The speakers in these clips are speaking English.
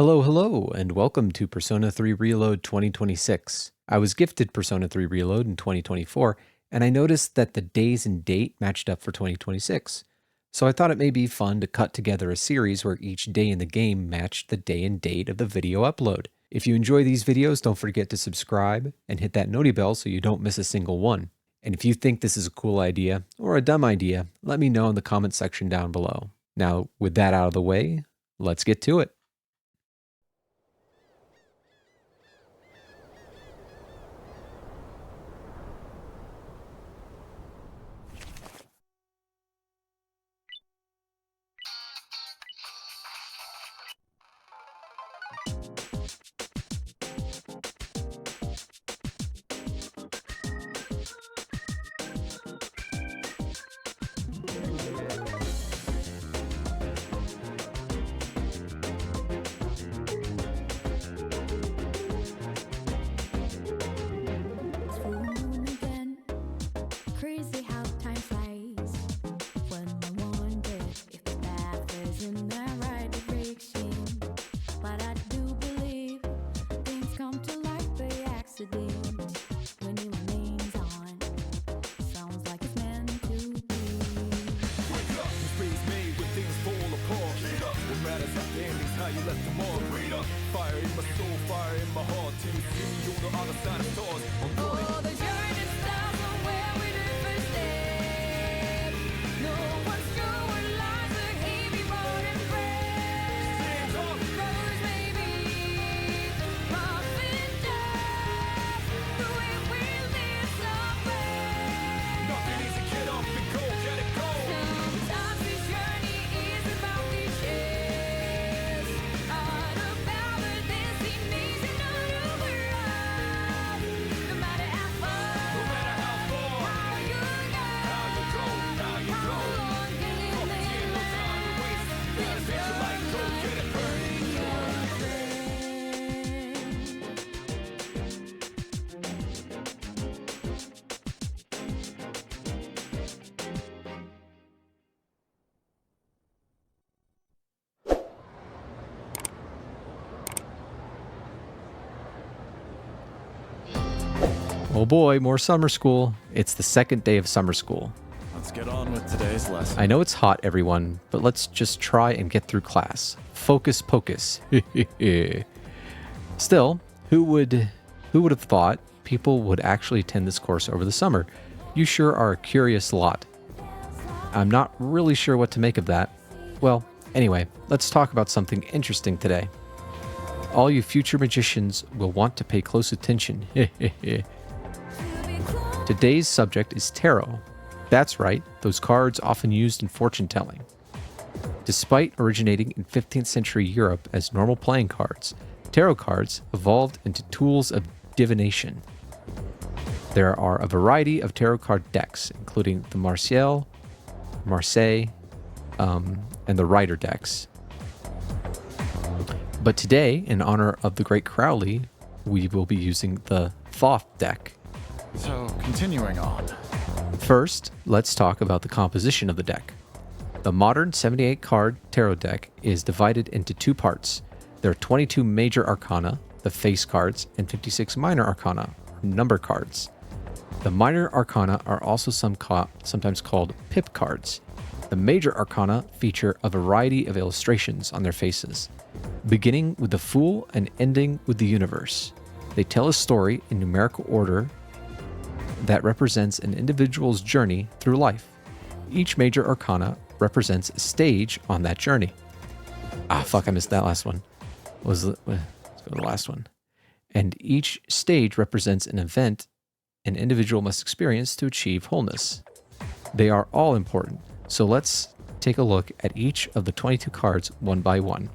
Hello, hello, and welcome to Persona 3 Reload 2026. I was gifted Persona 3 Reload in 2024, and I noticed that the days and date matched up for 2026. So I thought it may be fun to cut together a series where each day in the game matched the day and date of the video upload. If you enjoy these videos, don't forget to subscribe and hit that noti bell so you don't miss a single one. And if you think this is a cool idea or a dumb idea, let me know in the comment section down below. Now, with that out of the way, let's get to it. Crazy how time flies when I wonder if the path is in the right direction. But I do believe things come to light by accident when it remains on. Sounds like it's meant to be. Wake up, mistakes made when things fall apart. What matters at the end is how you left them all. Fire in my soul, fire in my heart. Till you see me on the other side of stars. Oh, the journey starts from where we did first step. No one's sure what lies ahead before and breath. Roads may be rough and tough, but we will live somewhere. Nothing easy, get up and go, get it go. Sometimes this journey is about cliches, not about the destination of the world. No matter how far, how you go, how long can it last? Gotta take your life, go get it burning. Oh boy, more summer school. It's the second day of summer school. Let's get on with today's lesson. I know it's hot, everyone, but let's just try and get through class. Focus pocus. Still, who would have thought people would actually attend this course over the summer? You sure are a curious lot. I'm not really sure what to make of that. Well, anyway, let's talk about something interesting today. All you future magicians will want to pay close attention. Today's subject is tarot. That's right, those cards often used in fortune telling. Despite originating in 15th century Europe as normal playing cards, tarot cards evolved into tools of divination. There are a variety of tarot card decks, including the Marseille, and the Rider decks. But today, in honor of the great Crowley, we will be using the Thoth deck. So, continuing on. First, let's talk about the composition of the deck. The modern 78 card tarot deck is divided into two parts. There are 22 major arcana, the face cards, and 56 minor arcana, or number cards. The minor arcana are also sometimes called pip cards. The major arcana feature a variety of illustrations on their faces, beginning with the Fool and ending with the Universe. They tell a story in numerical order that represents an individual's journey through life. Each major arcana represents a stage on that journey. Ah, fuck, I missed that last one. Let's go to the last one. And each stage represents an event an individual must experience to achieve wholeness. They are all important, so let's take a look at each of the 22 cards one by one.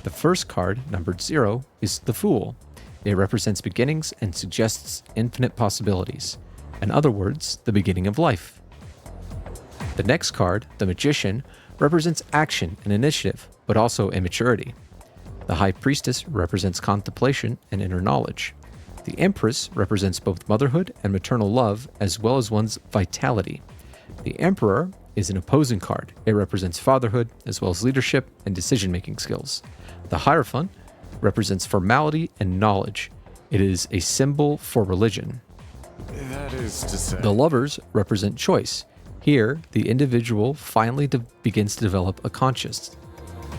The first card, numbered 0, is the Fool. It represents beginnings and suggests infinite possibilities. In other words, the beginning of life. The next card, the Magician, represents action and initiative, but also immaturity. The High Priestess represents contemplation and inner knowledge. The Empress represents both motherhood and maternal love, as well as one's vitality. The Emperor is an opposing card. It represents fatherhood, as well as leadership and decision-making skills. The Hierophant represents formality and knowledge. It is a symbol for religion. That is to say. The lovers represent choice. Here, the individual finally begins to develop a conscience.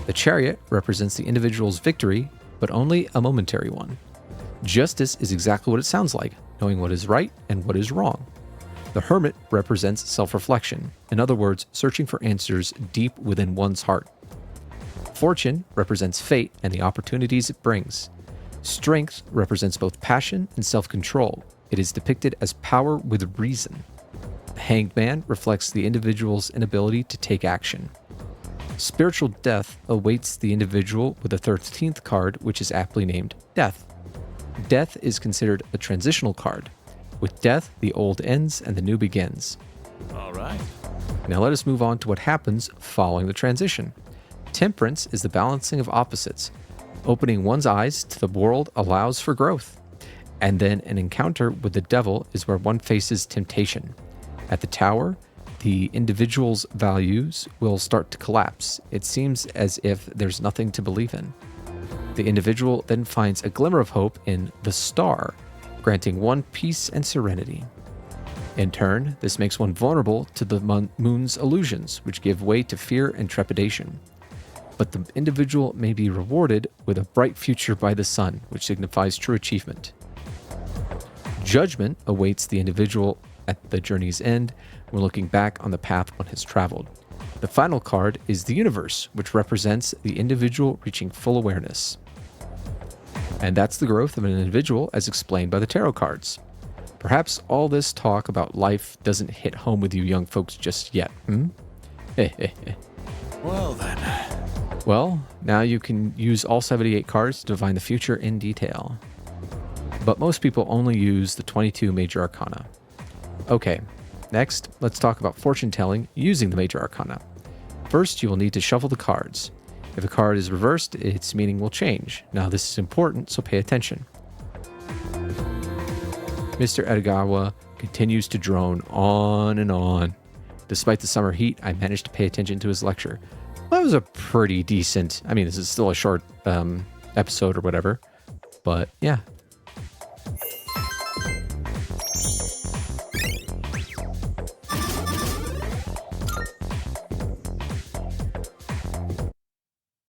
The chariot represents the individual's victory, but only a momentary one. Justice is exactly what it sounds like, knowing what is right and what is wrong. The hermit represents self-reflection. In other words, searching for answers deep within one's heart. Fortune represents fate and the opportunities it brings. Strength represents both passion and self-control. It is depicted as power with reason. The hanged man reflects the individual's inability to take action. Spiritual death awaits the individual with the 13th card, which is aptly named Death. Death is considered a transitional card. With death, the old ends and the new begins. All right. Now let us move on to what happens following the transition. Temperance is the balancing of opposites. Opening one's eyes to the world allows for growth. And then an encounter with the devil is where one faces temptation. At the tower, the individual's values will start to collapse. It seems as if there's nothing to believe in. The individual then finds a glimmer of hope in the star, granting one peace and serenity. In turn, this makes one vulnerable to the moon's illusions, which give way to fear and trepidation. But the individual may be rewarded with a bright future by the sun, which signifies true achievement. Judgment awaits the individual at the journey's end when looking back on the path one has traveled. The final card is the universe, which represents the individual reaching full awareness. And that's the growth of an individual as explained by the tarot cards. Perhaps all this talk about life doesn't hit home with you young folks just yet, Well then. Well, now you can use all 78 cards to define the future in detail. But most people only use the 22 major arcana. Okay, next, let's talk about fortune telling using the major arcana. First, you will need to shuffle the cards. If a card is reversed, its meaning will change. Now, this is important, so pay attention. Mr. Edogawa continues to drone on and on. Despite the summer heat, I managed to pay attention to his lecture. That was a pretty decent, this is still a short episode or whatever, but yeah,